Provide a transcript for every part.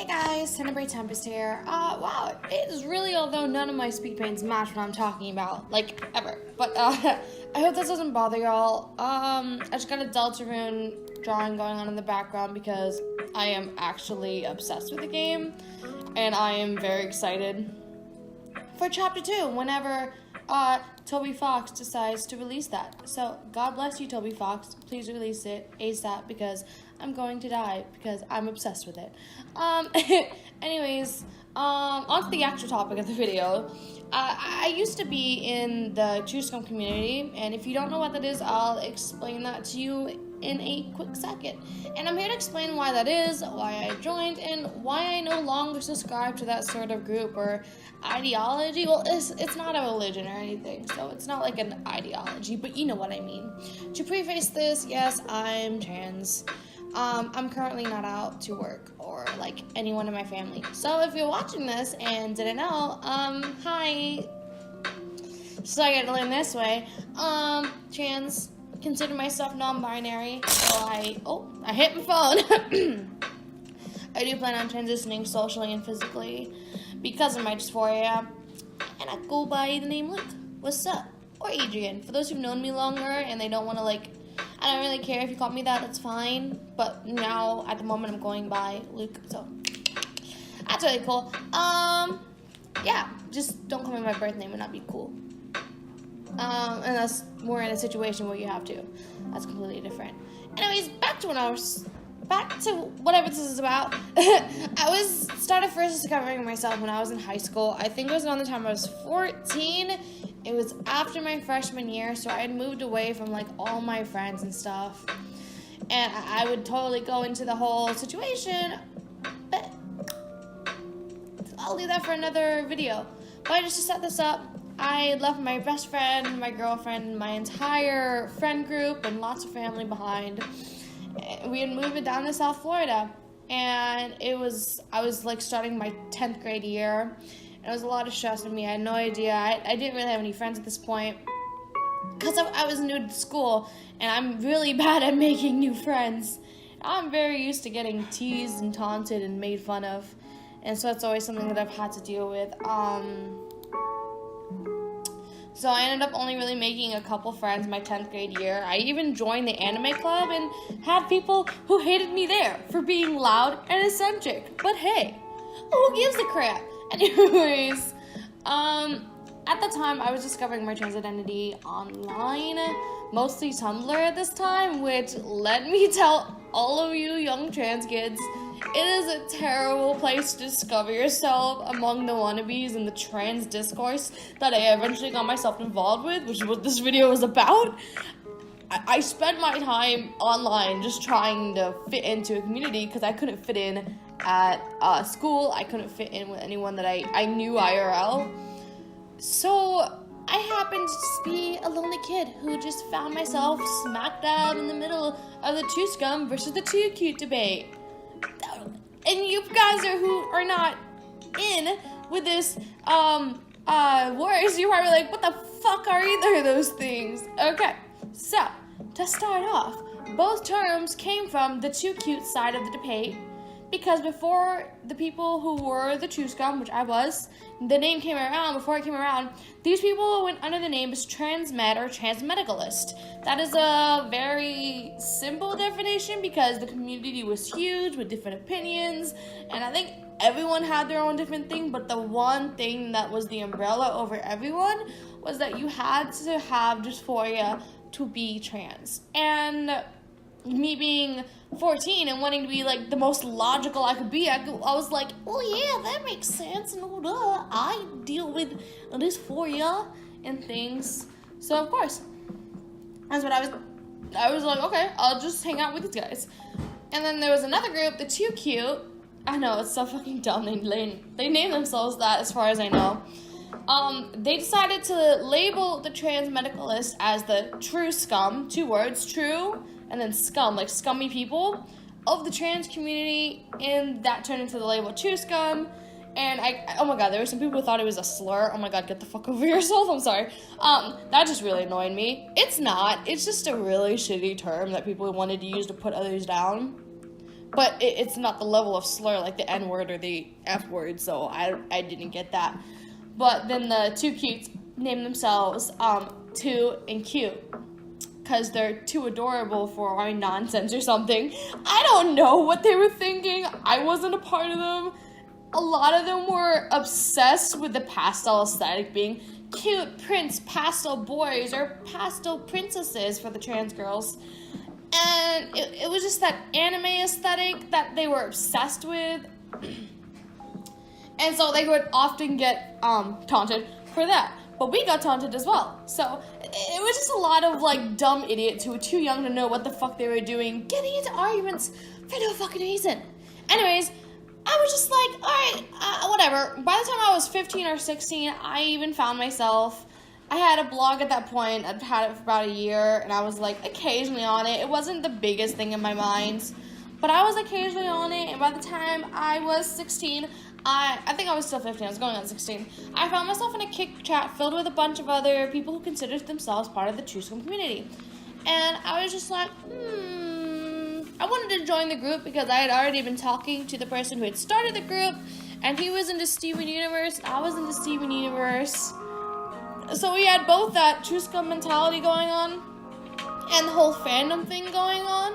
Hey guys, Celebrate Tempest here. Wow, it is really, although none of my speed paints match what I'm talking about, like, ever. But, I hope this doesn't bother y'all. I just got a Deltarune drawing going on in the background because I am actually obsessed with the game, and I am very excited for Chapter 2, whenever, Toby Fox decides to release that. So, God bless you, Toby Fox. Please release it ASAP because I'm going to die because I'm obsessed with it. Anyways, on to the actual topic of the video. I used to be in the Truscum community, and if you don't know what that is, I'll explain that to you in a quick second. And I'm here to explain why that is, why I joined, and why I no longer subscribe to that sort of group or ideology. Well, it's not a religion or anything, so it's not like an ideology, but you know what I mean. To preface this, yes, I'm trans. I'm currently not out to work or like anyone in my family. So if you're watching this and didn't know, hi. So I gotta learn this way. Trans, consider myself non-binary. So I hit my phone. I do plan on transitioning socially and physically because of my dysphoria. And I go by the name Luke. What's up? Or Adrian. For those who've known me longer and they don't want to I don't really care if you call me that, that's fine. But now, at the moment, I'm going by Luke, so that's really cool. Yeah, just don't call me my birth name, and that'd be cool. Unless we're in a situation where you have to. That's completely different. Anyways, back to whatever this is about. I started first discovering myself when I was in high school. I think it was around the time I was 14. It was after my freshman year, so I had moved away from all my friends and stuff. And I would totally go into the whole situation, but I'll leave that for another video. But just to set this up, I left my best friend, my girlfriend, my entire friend group, and lots of family behind. We had moved down to South Florida, and I was starting my 10th grade year. It was a lot of stress on me. I had no idea. I didn't really have any friends at this point because I was new to school, and I'm really bad at making new friends. I'm very used to getting teased and taunted and made fun of, and so that's always something that I've had to deal with. So I ended up only really making a couple friends my 10th grade year. I even joined the anime club and had people who hated me there for being loud and eccentric. But hey, who gives a crap? Anyways, at the time, I was discovering my trans identity online, mostly Tumblr at this time, which, let me tell all of you young trans kids, it is a terrible place to discover yourself among the wannabes and the trans discourse that I eventually got myself involved with, which is what this video is about. I spent my time online just trying to fit into a community because I couldn't fit in at school. I couldn't fit in with anyone that I knew IRL. So I happened to just be a lonely kid who just found myself smack dab in the middle of the Truscum versus the Too Cute debate. And you guys who are not in with this words, you're probably like, what the fuck are either of those things? Okay, so to start off, both terms came from the Too Cute side of the debate, because before the people who were the Truscum, which I was, the name came around, before it came around, these people went under the name as transmed or transmedicalist. That is a very simple definition because the community was huge with different opinions, and I think everyone had their own different thing, but the one thing that was the umbrella over everyone was that you had to have dysphoria to be trans. And me being 14 and wanting to be the most logical I could be, I was like, oh yeah, that makes sense, and I deal with dysphoria and things. So of course, that's what I was like, okay, I'll just hang out with these guys. And then there was another group, the Too Cute. I know, it's so fucking dumb. They named themselves that as far as I know. They decided to label the trans medicalist as the Truscum, 2 words, true, and then scum, like scummy people of the trans community, and that turned into the label Truscum. And oh my god, there were some people who thought it was a slur. Oh my god, get the fuck over yourself, I'm sorry. That just really annoyed me. It's not, it's just a really shitty term that people wanted to use to put others down. but it's not the level of slur like the N word or the F word, so I didn't get that. But then the two cutes named themselves Two and Cute, because they're too adorable for our nonsense or something. I don't know what they were thinking. I wasn't a part of them. A lot of them were obsessed with the pastel aesthetic, being cute prince pastel boys or pastel princesses for the trans girls. And it was just that anime aesthetic that they were obsessed with. And so they would often get taunted for that. But we got taunted as well. So it was just a lot of like dumb idiots who were too young to know what the fuck they were doing, getting into arguments for no fucking reason. Anyways, I was just like, alright, whatever. By the time I was 15 or 16, I even found myself, I had a blog at that point. I'd had it for about a year, and I was like occasionally on it. It wasn't the biggest thing in my mind, but I was occasionally on it, and by the time I was 16, I think I was still 15, I was going on 16, I found myself in a Kik chat filled with a bunch of other people who considered themselves part of the Truscum community. And I was just like, I wanted to join the group because I had already been talking to the person who had started the group, and he was into Steven Universe, and I was into Steven Universe. So we had both that Truscum mentality going on, and the whole fandom thing going on.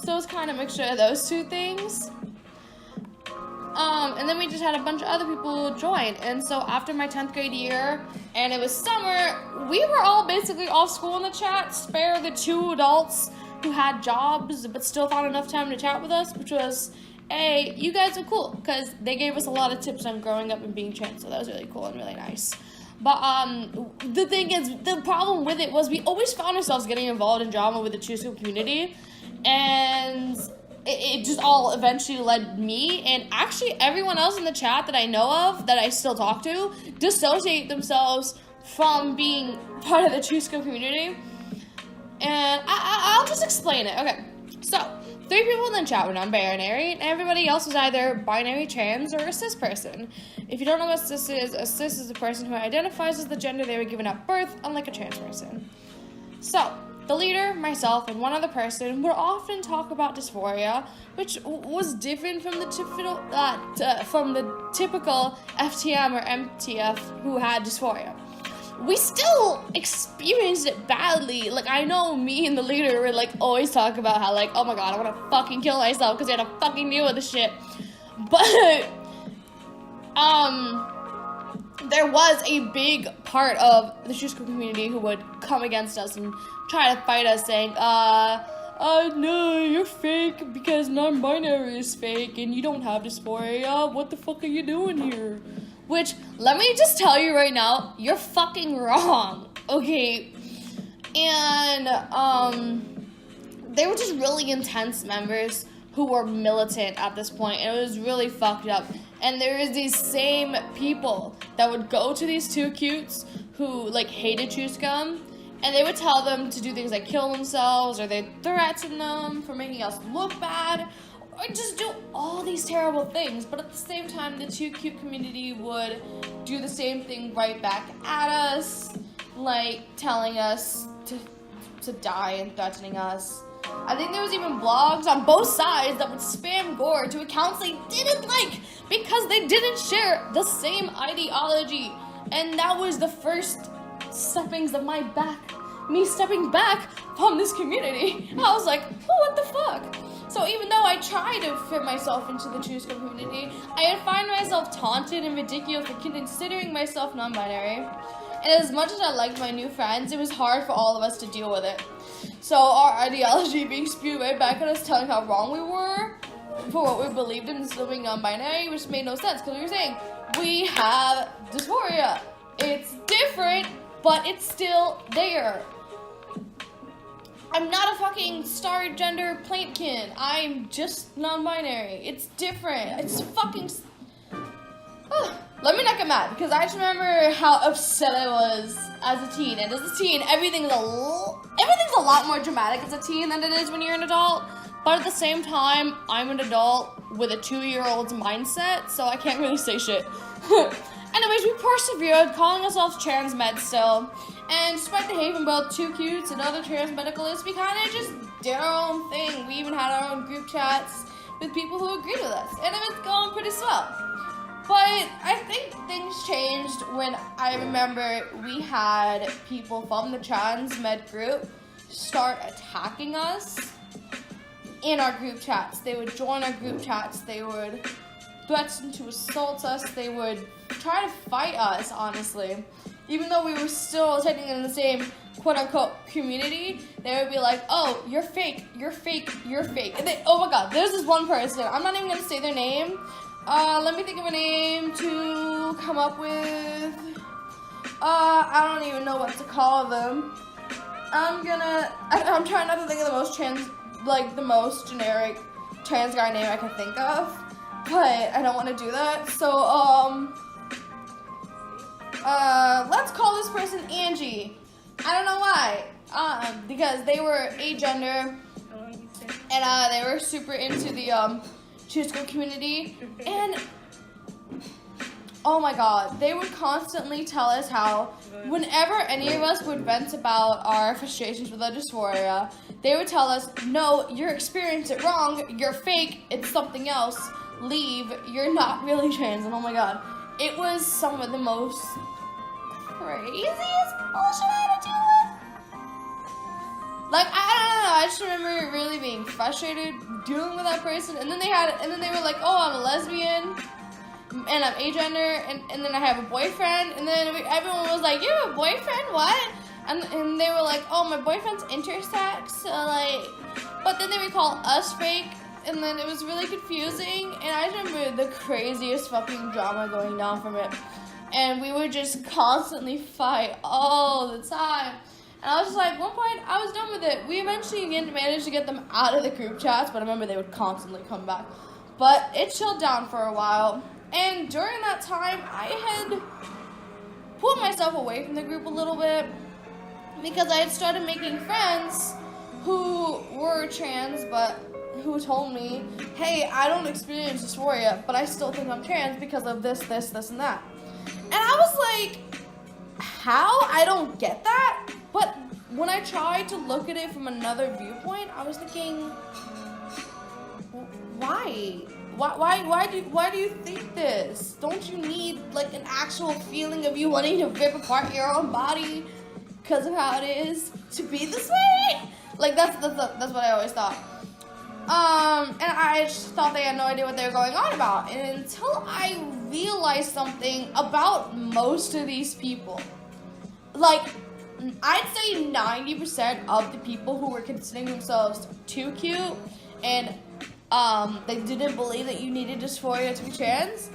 So it was kind of a mixture of those two things. And then we just had a bunch of other people join. And so after my 10th grade year, and it was summer, we were all basically off school in the chat, spare the two adults who had jobs but still found enough time to chat with us, which was, hey, you guys are cool, because they gave us a lot of tips on growing up and being trans, so that was really cool and really nice. But the thing is, the problem with it was we always found ourselves getting involved in drama with the Truscum community, and it just all eventually led me and actually everyone else in the chat that I know of, that I still talk to, dissociate themselves from being part of the Truscum community. And I'll just explain it. Okay, so 3 people in the chat were non-binary, and everybody else was either binary, trans, or a cis person. If you don't know what cis is a person who identifies as the gender they were given at birth, unlike a trans person. So the leader, myself, and one other person would often talk about dysphoria, which was different from the typical FTM or MTF who had dysphoria. We still experienced it badly. Like, I know me and the leader would, like, always talk about how, like, oh my god, I want to fucking kill myself because I had to fucking deal with this shit. But, there was a big part of the Truscum community who would come against us and try to fight us, saying, no, you're fake because non-binary is fake and you don't have dysphoria. What the fuck are you doing here? Which, let me just tell you right now, you're fucking wrong, okay? And, they were just really intense members who were militant at this point, and it was really fucked up. And there is these same people that would go to these two cutes who, like, hated Truscum, and they would tell them to do things like kill themselves, or they'd threaten them for making us look bad, or just do all these terrible things. But at the same time, the two cute community would do the same thing right back at us, like telling us to die and threatening us. I think there was even blogs on both sides that would spam gore to accounts they didn't like because they didn't share the same ideology. And that was the first steppings of me stepping back from this community. I was like, oh, what the fuck? So even though I tried to fit myself into the Truscum community, I would find myself taunted and ridiculed for considering myself non-binary. And as much as I liked my new friends, it was hard for all of us to deal with it. So our ideology being spewed right back at us, telling how wrong we were for what we believed in, still being non-binary, which made no sense, because we were saying, we have dysphoria. It's different, but it's still there. I'm not a fucking star gender plankton. I'm just non-binary. It's different. It's fucking... Let me not get mad, because I just remember how upset I was as a teen. And as a teen, everything's a lot more dramatic as a teen than it is when you're an adult. But at the same time, I'm an adult with a 2-year-old's mindset, so I can't really say shit. Anyways, we persevered, calling ourselves trans med still. And despite the hate from both two cutes and other trans medicalists, we kind of just did our own thing. We even had our own group chats. with people who agreed with us, and it was going pretty swell. But I think things changed when I remember we had people from the trans med group start attacking us in our group chats. They would join our group chats, they would threaten to assault us, they would try to fight us, honestly. Even though we were still technically in the same quote-unquote community, they would be like, oh, you're fake, you're fake, you're fake. And they, oh my god, there's this one person, I'm not even going to say their name. Let me think of a name to come up with. I don't even know what to call them. I'm trying not to think of the most generic trans guy name I can think of, but I don't want to do that. So, let's call this person Angie. I don't know why. Because they were agender, and they were super into the Truscum community, and oh my god, they would constantly tell us how whenever any of us would vent about our frustrations with our dysphoria, they would tell us, no, you're experiencing it wrong, you're fake, it's something else, leave, you're not really trans. And oh my god, it was some of the most craziest bullshit I had to deal with. Like, I don't know, I just remember really being frustrated dealing with that person, and then they were like, oh, I'm a lesbian, and I'm agender, and then I have a boyfriend, and then everyone was like, you have a boyfriend, what? And they were like, oh, my boyfriend's intersex, so like, but then they would call us fake, and then it was really confusing, and I just remember the craziest fucking drama going down from it, and we would just constantly fight all the time. And I was just like, at one point, I was done with it. We eventually managed to get them out of the group chats, but I remember they would constantly come back. But it chilled down for a while. And during that time, I had pulled myself away from the group a little bit because I had started making friends who were trans, but who told me, hey, I don't experience dysphoria, but I still think I'm trans because of this, this, this, and that. And I was like, how? I don't get that. But when I tried to look at it from another viewpoint, I was thinking, why? Why do you think this? Don't you need like an actual feeling of you wanting to rip apart your own body because of how it is to be this way? Like that's what I always thought. And I just thought they had no idea what they were going on about. And until I realized something about most of these people, like, I'd say 90% of the people who were considering themselves too cute and they didn't believe that you needed dysphoria to be trans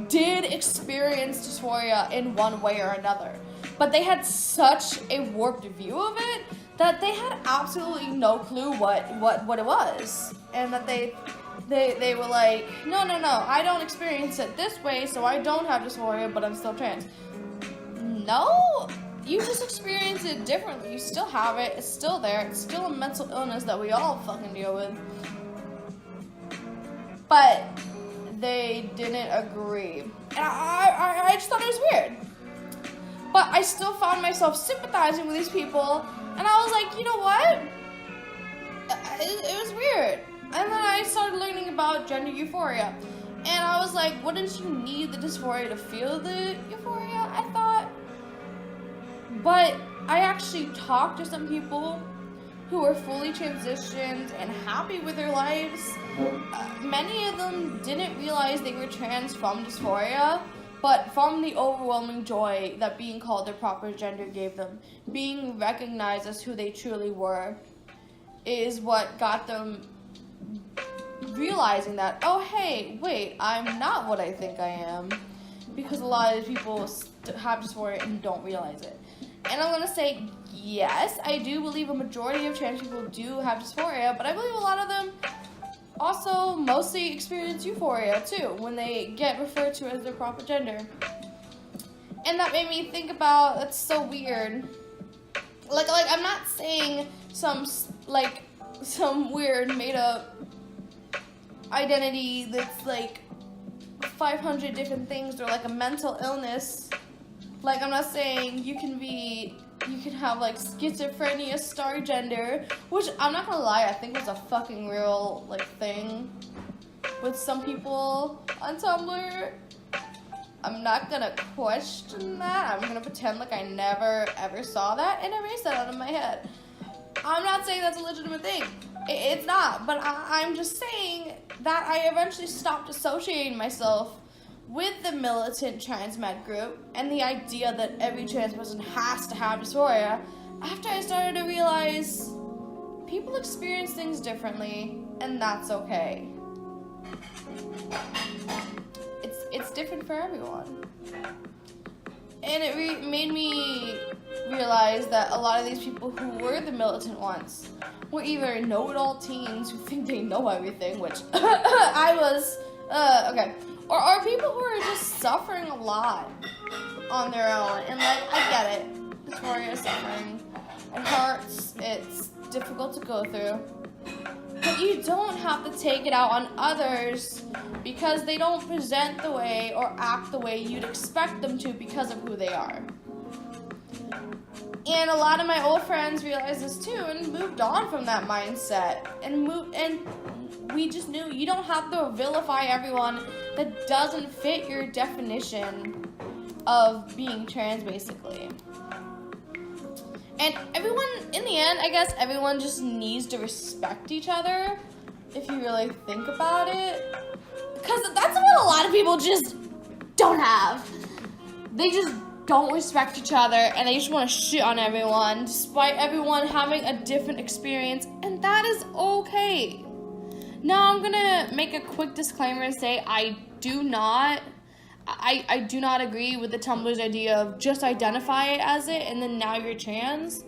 did experience dysphoria in one way or another. But they had such a warped view of it that they had absolutely no clue what it was. And that they were like, no, I don't experience it this way, so I don't have dysphoria, but I'm still trans. No, you just experience it differently. You still have it. It's still there. It's still a mental illness that we all fucking deal with. But they didn't agree. And I just thought it was weird. But I still found myself sympathizing with these people. And I was like, you know what? It was weird. And then I started learning about gender euphoria. And I was like, wouldn't you need the dysphoria to feel the euphoria? I thought. But I actually talked to some people who were fully transitioned and happy with their lives. Many of them didn't realize they were trans from dysphoria, but from the overwhelming joy that being called their proper gender gave them. Being recognized as who they truly were is what got them realizing that, oh hey, wait, I'm not what I think I am. Because a lot of people have dysphoria and don't realize it. And I'm going to say, yes, I do believe a majority of trans people do have dysphoria, but I believe a lot of them also mostly experience euphoria too when they get referred to as their proper gender. And that made me think about, that's so weird. Like I'm not saying some weird made up identity that's like 500 different things or like a mental illness. Like, I'm not saying you can have like schizophrenia star gender, which I'm not gonna lie, I think is a fucking real like thing. with some people on Tumblr. I'm not gonna question that. I'm gonna pretend like I never ever saw that and erase that out of my head. I'm not saying that's a legitimate thing. It's not, but I'm just saying that I eventually stopped associating myself with the militant trans med group and the idea that every trans person has to have dysphoria after I started to realize people experience things differently, and that's okay. It's different for everyone. And it made me realize that a lot of these people who were the militant ones were either know-it-all teens who think they know everything, which I was, okay, or people who are just suffering a lot on their own. And like, I get it. Dysphoria is suffering. It hurts. It's difficult to go through. But you don't have to take it out on others because they don't present the way or act the way you'd expect them to because of who they are. And a lot of my old friends realized this too and moved on from that mindset. And we just knew you don't have to vilify everyone that doesn't fit your definition of being trans, basically. And everyone, in the end, I guess everyone just needs to respect each other, if you really think about it. Because that's what a lot of people just don't have. They just don't respect each other, and they just want to shit on everyone, despite everyone having a different experience, and that is okay. Now, I'm gonna make a quick disclaimer and say I do not agree with the Tumblr's idea of just identify it as it and then now you're trans.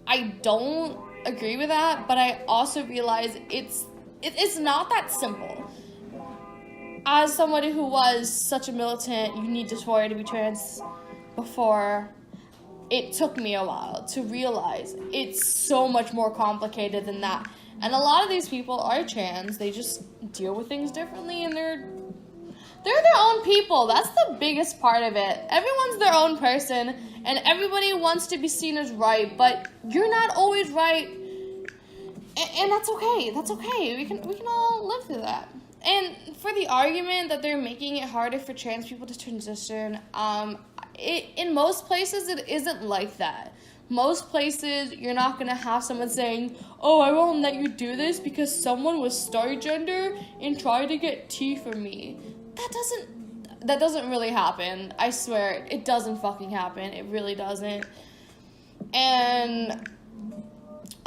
I don't agree with that, but I also realize it's not that simple. As somebody who was such a militant, you need dysphoria to be trans before, it took me a while to realize it's so much more complicated than that. And a lot of these people are trans, they just deal with things differently, and they're their own people. That's the biggest part of it. Everyone's their own person, and everybody wants to be seen as right, but you're not always right, and that's okay. That's okay. We can all live through that. And for the argument that they're making it harder for trans people to transition, in most places it isn't like that. Most places, you're not going to have someone saying, oh, I won't let you do this because someone was star gender and tried to get tea from me. That doesn't really happen. I swear, it doesn't fucking happen. It really doesn't. And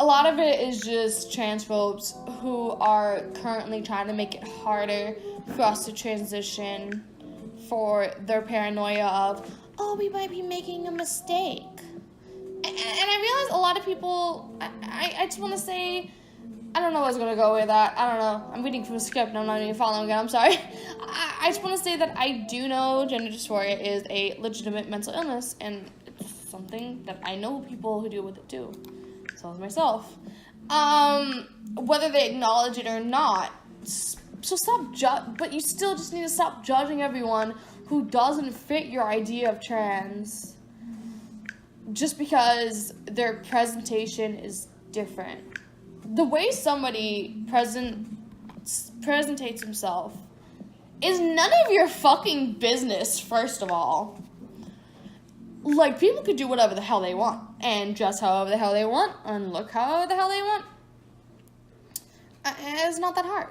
a lot of it is just transphobes who are currently trying to make it harder for us to transition for their paranoia of, oh, we might be making a mistake. And I realize a lot of people, I just want to say, I don't know where I was going to go with that. I don't know. I'm reading from a script and I'm not even following it. I'm sorry. I just want to say that I do know gender dysphoria is a legitimate mental illness, and it's something that I know people who deal with it too. So as myself. Whether they acknowledge it or not. So but you still just need to stop judging everyone who doesn't fit your idea of trans just because their presentation is different. The way somebody presentates himself is none of your fucking business, first of all. Like, people could do whatever the hell they want, and dress however the hell they want, and look however the hell they want. It's not that hard.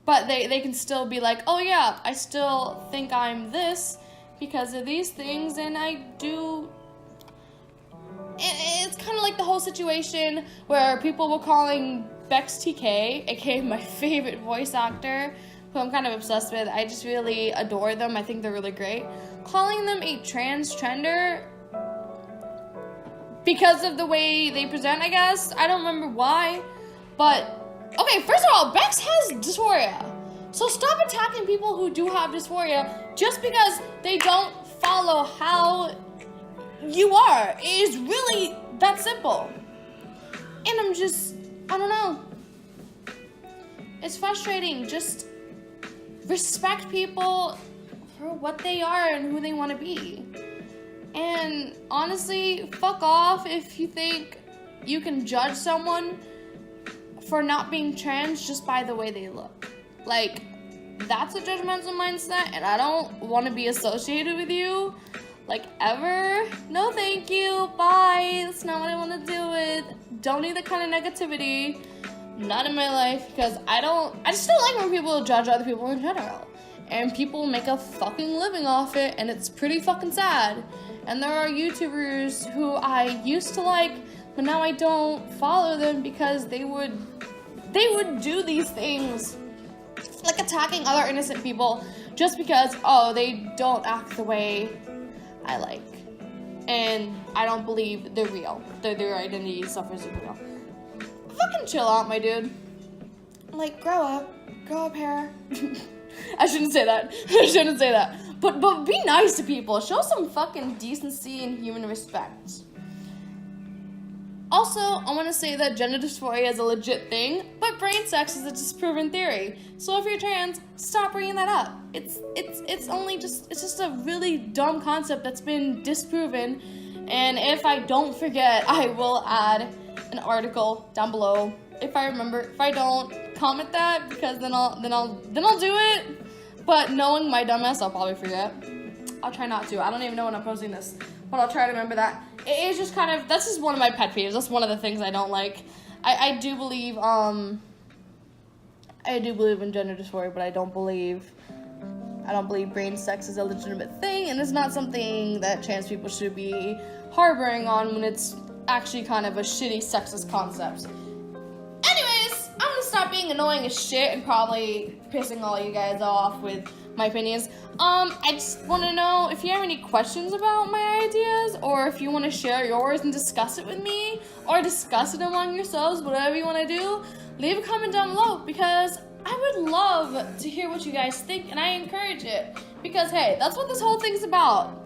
But they can still be like, oh yeah, I still think I'm this because of these things, and I do. It's kind of like the whole situation where people were calling Bex TK, aka my favorite voice actor, who I'm kind of obsessed with. I just really adore them. I think they're really great. Calling them a transgender because of the way they present, I guess. I don't remember why. But, okay, first of all, Bex has dysphoria. So stop attacking people who do have dysphoria just because they don't follow how you are. It is really that simple. And I don't know. It's frustrating. Just respect people for what they are and who they want to be. And honestly, fuck off if you think you can judge someone for not being trans just by the way they look. Like, that's a judgmental mindset, and I don't want to be associated with you, like, ever. No, thank you. Bye. That's not what I want to deal with. Don't need that kind of negativity. Not in my life, because I just don't like when people judge other people in general. And people make a fucking living off it, and it's pretty fucking sad. And there are YouTubers who I used to like, but now I don't follow them because they would do these things, like attacking other innocent people just because, oh, they don't act the way I like. And I don't believe they're real. Their identity suffers is real. Fucking chill out, my dude. Like, grow up, hair. I shouldn't say that. But be nice to people. Show some fucking decency and human respect. Also, I want to say that gender dysphoria is a legit thing, but brain sex is a disproven theory. So if you're trans, stop bringing that up. It's just a really dumb concept that's been disproven. And if I don't forget, I will add an article down below. If I remember, if I don't, comment that, because then I'll do it. But knowing my dumbass, I'll probably forget. I'll try not to. I don't even know when I'm posting this, but I'll try to remember that. It is just kind of, that's just one of my pet peeves. That's one of the things I don't like. I do believe in gender dysphoria, but I don't believe brain sex is a legitimate thing, and it's not something that trans people should be harboring on when it's actually kind of a shitty sexist concept. Anyways, I'm gonna stop being annoying as shit and probably pissing all you guys off with my opinions. I just want to know if you have any questions about my ideas, or if you want to share yours and discuss it with me, or discuss it among yourselves, whatever you want to do. Leave a comment down below, because I would love to hear what you guys think, and I encourage it, because hey, that's what this whole thing's about.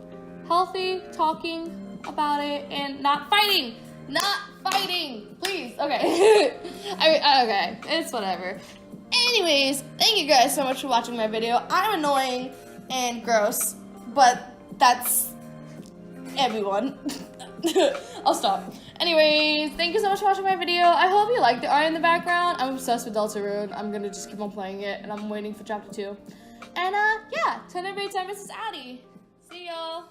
Healthy talking about it and not fighting, please. Okay. Okay, it's whatever. Anyways, thank you guys so much for watching my video. I'm annoying and gross, but that's everyone. I'll stop. Anyways, thank you so much for watching my video. I hope you liked the art in the background. I'm obsessed with Deltarune. I'm gonna just keep on playing it, and I'm waiting for chapter 2. And yeah, till every time, this is Addie. See y'all.